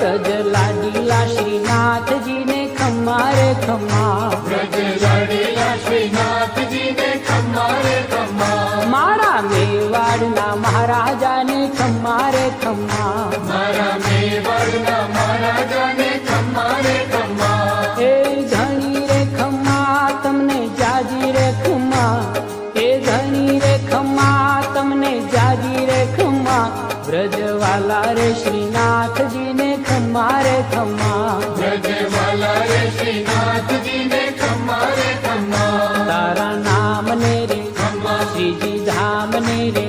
વ્રજ લાડીલા શ્રીનાથજીને ખમ્મા રે ખમ્મા, વ્રજ લાડીલા શ્રીનાથજીને ખમ્મા રે ખમ્મા, મારા મેવાડના મહારાજાને ખમ્મા રે ખમ્મા, મારા મેવાડના મહારાજાને ખમ્મા રે ખમ્મા, એ ધણી રે ખમ્મા તમને જાજી રે ખમ્મા, એ ધણી રે ખમ્મા તમને જાજી રે ખમ્મા, વ્રજવાલા રે શ્રીનાથજીને ખમ્મા રે ખમ્મા, વ્રજવાલા રે શ્રીનાથજીને ખમ્મા રે ખમ્મા, તારા નામને રે ખમ્મા, શ્રીજી ધામને રે